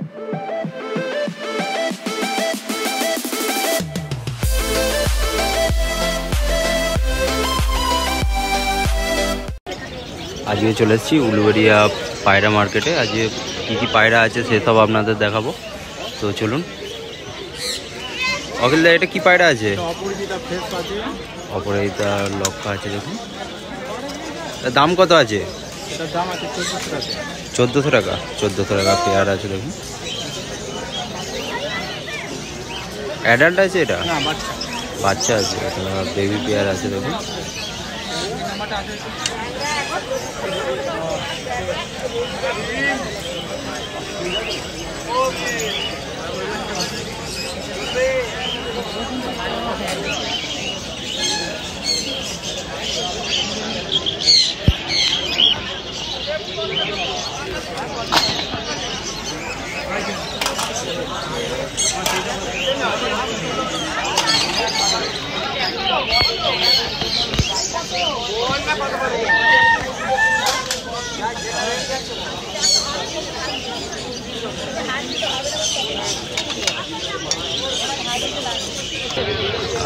আজকে চলে এসেছি উলুবেড়িয়া পায়রা মার্কেটে। আজকে কী কী পায়রা আছে সেসব আপনাদের দেখাবো, তো চলুন। অখিল দা, এটা কি পায়রা আছে? অপরাজিতা লক্ষা আছে, দেখুন। দাম কত আছে? 1400 টাকা। 1400 টাকা পেয়ার আছে, দেখুন। অ্যাডাল্ট আছে এটা? বাচ্চা আছে, এটা বেবি পেয়ার আছে, দেখুন।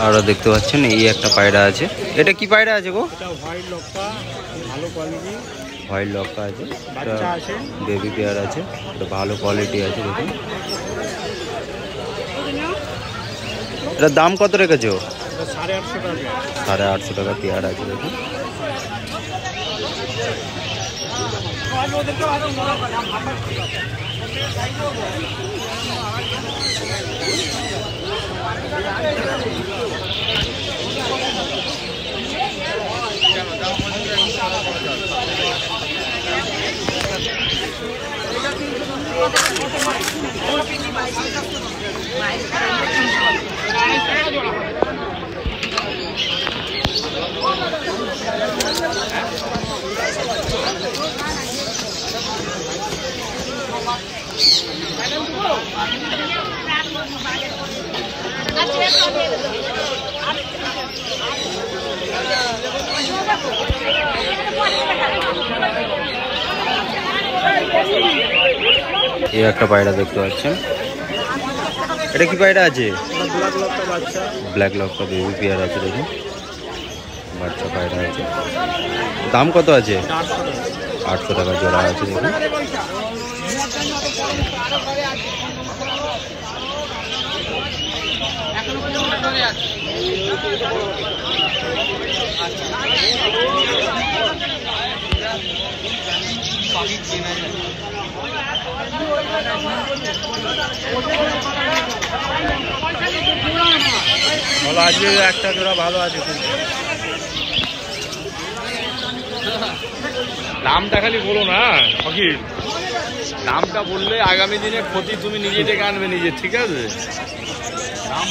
আর দেখতে পাচ্ছেন এই একটা পায়রা আছে। এটা কি পায়রা আছে গো? হোয়াইট লক্কা, ভালো কোয়ালিটি। হোয়াইট লক্কা আছে, বাচ্চা আছে, বেবি পেয়ার আছে, এটা ভালো কোয়ালিটি আছে, দেখুন। এটার দাম কত রেখেছো? 850 টাকা। 850 টাকা পেয়ার আছে, দেখুন। এই একটা পায়রা দেখতে পাচ্ছেন। এটা কি পায়রা আছে? ব্ল্যাক লক্কা বেবি পেয়ার আছে, দেখুন। বাচ্চা পায়রা আছে। দাম কত আছে? 800 টাকা জোড়া আছে, দেখুন। ভালো আজকে একটা জোড়া ভালো আছে। দামটা খালি বলো না ফকির, দামটা বললে আগামী দিনে ক্ষতি তুমি নিজে ডেকে আনবে নিজে, ঠিক আছে? দাম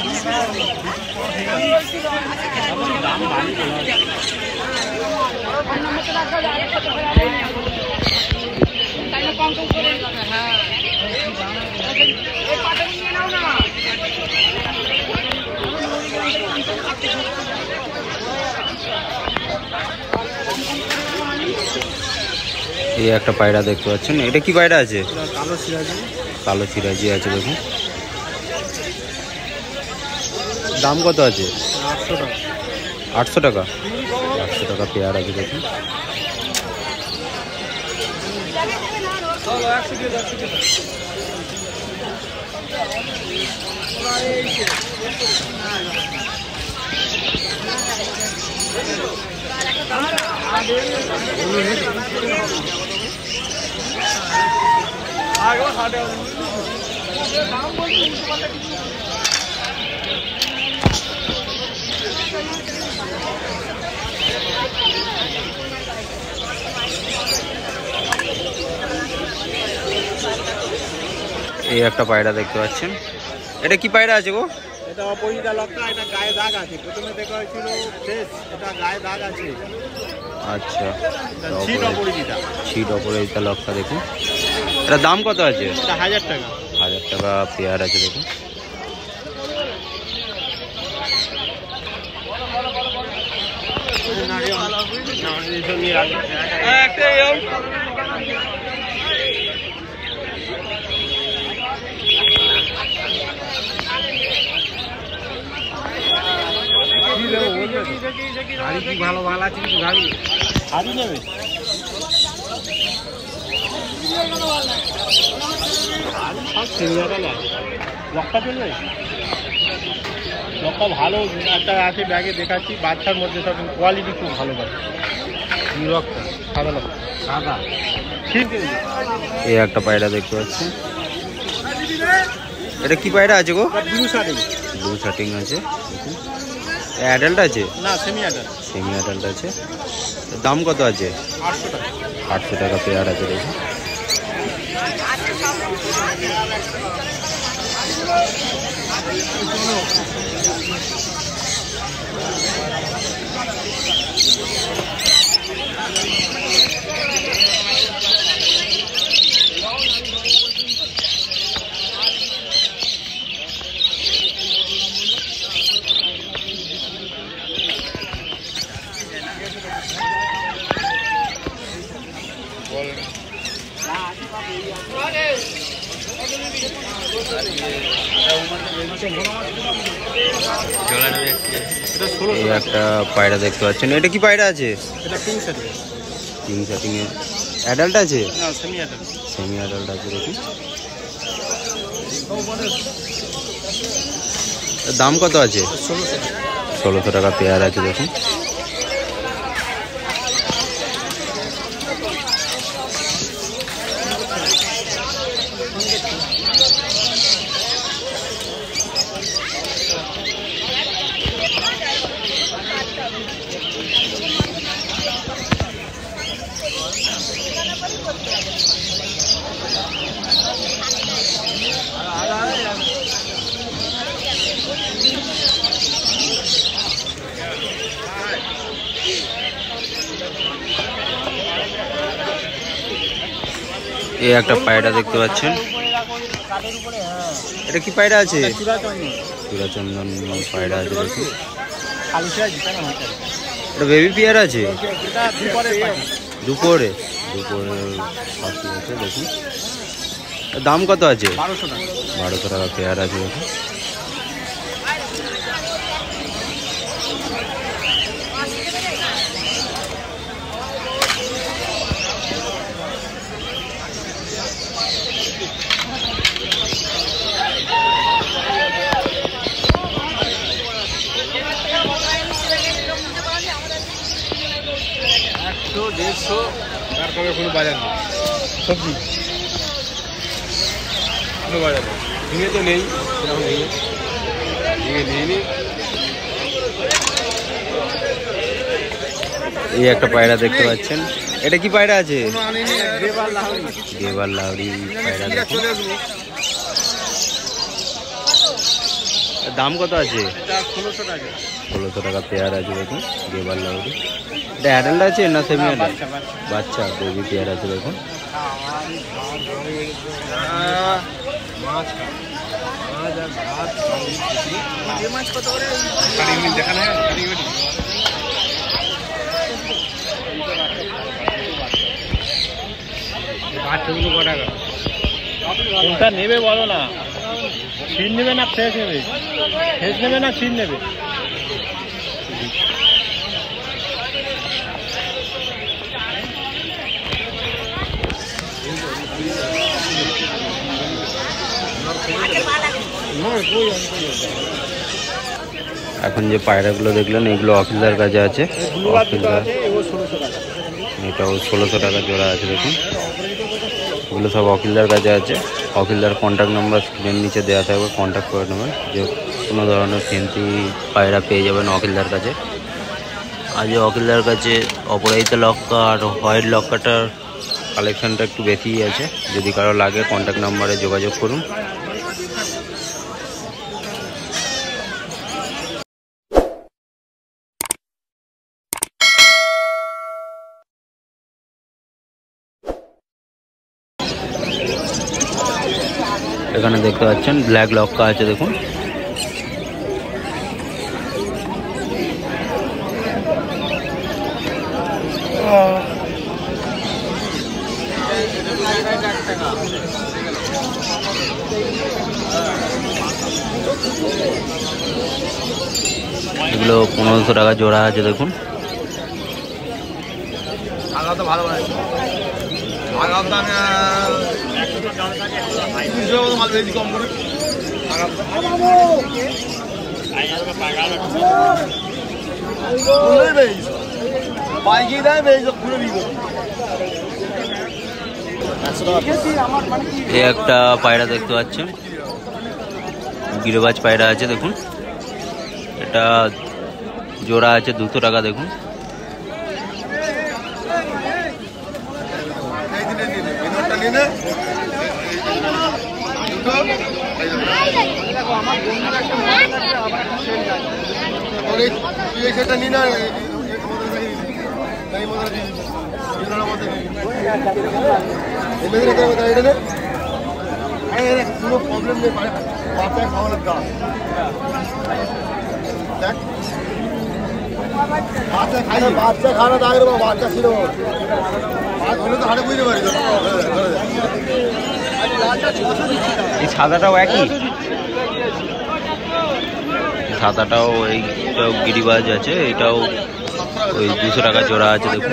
এই একটা পায়রা দেখতে পাচ্ছেন। এটা কি পায়রা আছে? কালো সিরাজি। কালো সিরাজি আছে, দেখুন। দাম কত আছে? 800 টাকা। 800 টাকা। 800 টাকা পেয়ার আছে, দেখুন। এই একটা পায়রা দেখতে পাচ্ছেন। এটা কি পায়রা আছে গো? এটা অপরাজিতা লক্কা, এটা গায়ে দাগ আছে। প্রথমে দেখা হয়েছিল ফেস, এটা গায়ে দাগ আছে। আচ্ছা, ছিট অপরাজিতা। ছিট অপরাজিতা লক্কা, দেখুন। এটা দাম কত আছে? এটা 1000 টাকা। 1000 টাকা পেয়ার আছে, দেখুন। শাড়ি কি ভালো আছে কিন্তু গাড়ি শাড়ি নেবে সব সেমিয়াটা না লক্কা চলবে লক্কা ভালো একটা আছে ব্যাগে দেখাচ্ছি বাচ্চার মধ্যে সব কোয়ালিটি খুব ভালো পাবে কি লক্কা সাদা লক্কা সাদা ঠিক আছে এই একটা পায়রা দেখতে পাচ্ছি। এটা কি পায়রা আছে গো? ব্লু শার্টিং ব্লু শার্টিং আছে। অ্যাডাল্ট আছে? না সেমি অ্যাডাল্ট। সেমি অ্যাডাল্ট আছে। দাম কত আছে? 800 টাকা। 800 টাকা পেয়ার আছে দেখুন। এই একটা পায়রা দেখতে পাচ্ছেন। এটা কি পায়রা আছে? এটা পিঙ্ক শার্টিং। পিঙ্ক শার্টিং এ অ্যাডাল্ট আছে? না সেমি অ্যাডাল্ট। সেমি অ্যাডাল্ট আছে দেখুন। দাম কত আছে? 1600 টাকা পেয়ার আছে দেখুন। এই একটা পায়রা দেখতে পাচ্ছেন। এটা কি পায়রা আছে? চূড়াচন্দন পায়রা আছে দেখুন। এটা বেবি পেয়ার আছে? দুপুরে পাখি আছে দেখুন। দাম কত আছে? 1200 টাকা পেয়ার আছে দেখুন। তারপরে কোনো বাজার নেই সবজি কোনো বাজার নেই ঝিঙে তো নেই সেরকম ঝিঙে নিইনি। এই একটা পায়রা দেখতে পাচ্ছেন। এটা কি পায়রা আছে? দেবার লাউরি পায়রা দেখুন। দাম কত আছে? 1600 টাকা। 1600 টাকা পেয়ার আছে দেখুন। দেবার লাউরি। এটা অ্যাডাল্ট আছে না সেমি অ্যাডাল্ট? বাচ্চা বেবি পেয়ার আছে দেখুন। কোনটা নেবে বলো না? ছিন নেবে না ফ্রেশ নেবে? ফ্রেশ নেবে না ছিন নেবে? এখন যে পায়রাগুলো দেখলেন এগুলো অফিসদার কাছে আছে। অফিসদার এটাও 1600 টাকা জোড়া আছে দেখুন। এগুলো সব অফিসদার কাছে আছে। অফিসদার কন্ট্যাক্ট নাম্বার স্ক্রিনের নিচে দেওয়া থাকবে, কন্ট্যাক্ট করে নেবেন। যে কোনো ধরনের ফেন্সি পায়রা পেয়ে যাবেন অফিসদার কাছে। আজ অফিসদার কাছে অপরাজিতা লক্কা আর হোয়াইট লক্কাটার কালেকশানটা একটু বেশিই আছে। যদি কারো লাগে কন্ট্যাক্ট নাম্বারে যোগাযোগ করুন। এখানে দেখতে পাচ্ছেন ব্ল্যাক লক্কা আছে দেখুন। এগুলো 1500 টাকা জোড়া আছে দেখুন। তো ভালো বানাচ্ছি। আগাম দামে 300 মতো মাল বেশি কম করে পাইকি দেয় বেশ পুরো বিঘ। এই একটা পায়রা দেখতে পাচ্ছেন, গিরিবাজ পায়রা আছে দেখুন। এটা জোড়া আছে 200 টাকা দেখুন। কোনো প্রবলেম নেই, বাচ্চায় খাওয়ানোর দাম দেখ, বাচ্চা খাওয়ানো দাগ রে, বাচ্চা ছিল হলে তো হাটে বুঝতে পারি। এই সাদাটাও একই, সাদাটাও এইটাও গিরিবাজ আছে, এটাও ওই 200 টাকা জোড়া আছে দেখুন।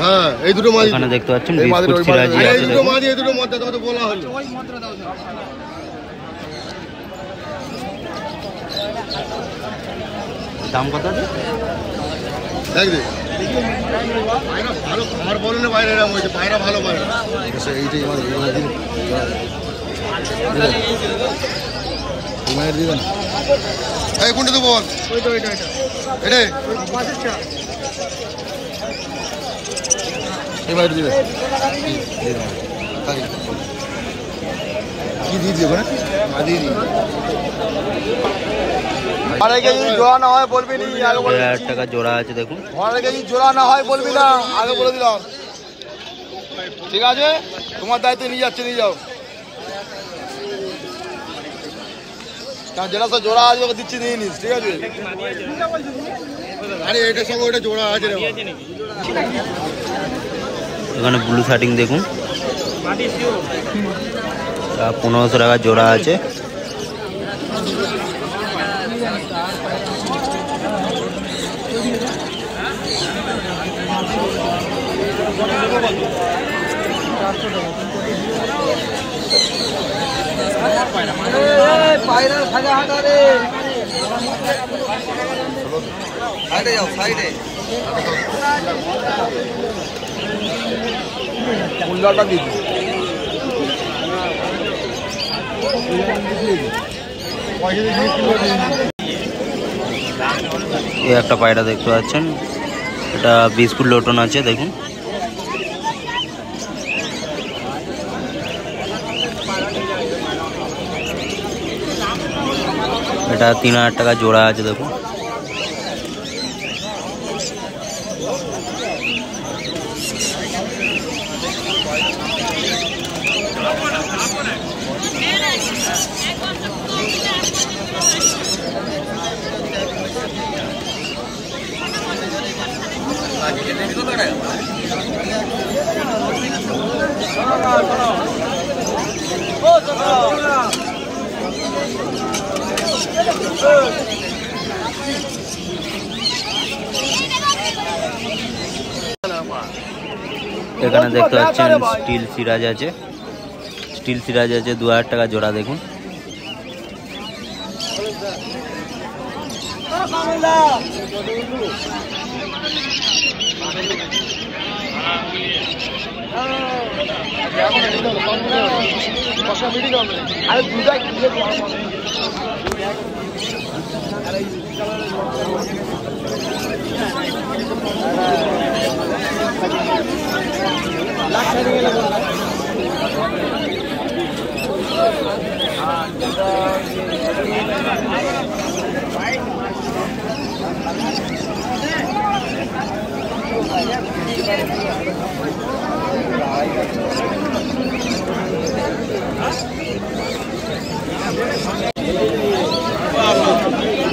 হ্যাঁ এই দুটো মাছ এখানে দেখতে পাচ্ছেন বিস্কুট সিরাজি আছে এই দুটো দেখুন। মাছ, এই দুটো মধ্যে তো বলা হলো। দাম কত আছে? দেখ দেখ পায়রা ভালো খাবার বলে না, বাইরে এরকম হয়েছে, পায়রা ভালো পায়রা। এইটাই আমার দিবেন এই কোনটা দেবো বল? ওইটা ওইটা এটা এটাই এবার দিবে কি দিয়ে দিবে না দিয়ে দিবে। 2.5 কেজি জোড়া না হয় বলবি নি, আগে বলে 1000 টাকা জোড়া আছে দেখুন। 2.5 কেজি জোড়া না হয় বলবি না, আগে বলে দিলাম। ঠিক আছে, তোমার দায়িত্ব নিয়ে যাচ্ছে, নিয়ে যাও। কারণ যেটা তো জোড়া আছে ওকে দিচ্ছি, নিয়ে নিস, ঠিক আছে। আরে এটার সঙ্গে ওটা জোড়া আছে রে। এখানে ব্লু শার্টিং দেখুন, 1500 টাকা জোড়া আছে। সাইডে যাও, সাইডে। মূল্যটা দিবি। এই একটা পায়রা দেখতে পাচ্ছেন, এটা বিস্কুট লোটন আছে দেখুন। এটা 3000 টাকা জোড়া আছে দেখুন। এখানে দেখতে পাচ্ছেন স্টিল সিরাজ আছে, স্টিল সিরাজ আছে 2000 টাকা জোড়া দেখুন।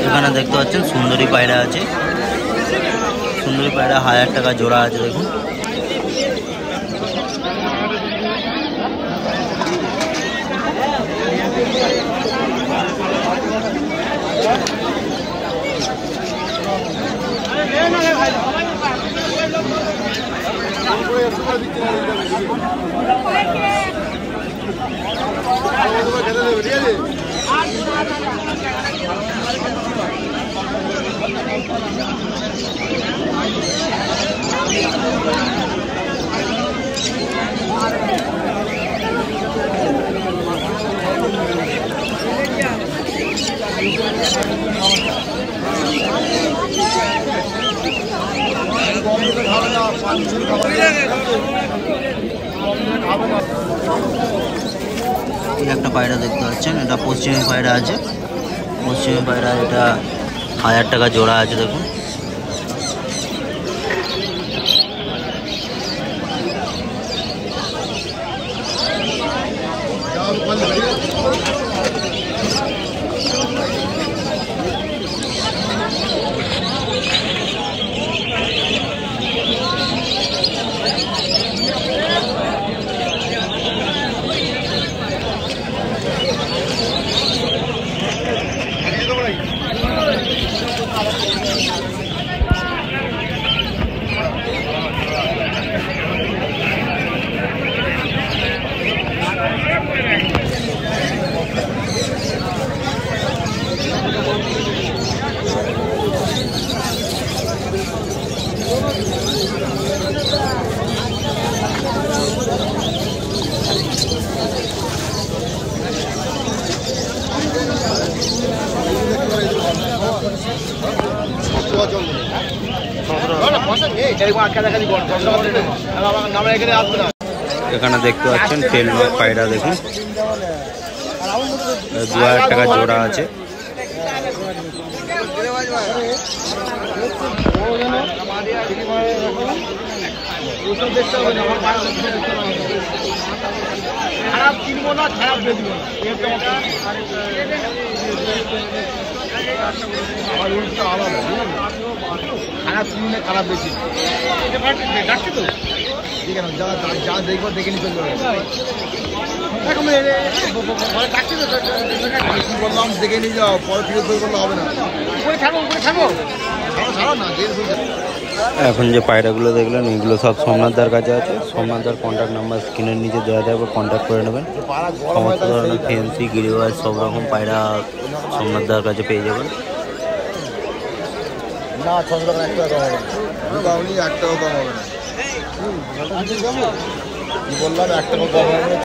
এখানে দেখতে পাচ্ছেন সুন্দরী পায়রা আছে, সুন্দরী পায়রা 1000 টাকা জোড়া আছে দেখুন। এই একটা পায়রা দেখতে পাচ্ছেন, এটা পশ্চিমী পায়রা আছে। পশ্চিমী পায়রা এটা 1000 টাকা জোড়া আছে দেখুন। এখানে দেখতে পাচ্ছেন টেলমার্ক পায়রা দেখুন, 2000 টাকা জোড়া আছে। খারাপ কিনবো না, খারাপ বেচবো না। আমার উল্টো আলাদা, খারাপ কিনে খারাপ বেশি ডাকছি তো, ঠিক আছে। যা দেখবো দেখে নিতে ডাকছি তো, কি বললাম দেখে নিয়ে যাও, পরে ফিরে করলে হবে না। উপরে থাকো, উপরে থাকো, ছাড়ো না। এখন যে পায়রাগুলো দেখলেন এগুলো সব সোমনাথদার কাছে আছে। সোমনাথদার কন্ট্যাক্ট নাম্বার স্ক্রিনের নিচে দেওয়া থাকবে, কন্ট্যাক্ট করে নেবেন। সমস্ত ধরনের ফেন্সি গিরিবাজ সব রকম পায়রা সোমনাথদার কাছে পেয়ে যাবেন। না 600 টাকা 1 টাকা কম হবে না, 1 টাকা কম হবে না। কি বললাম, 1 টাকা কম হবে না,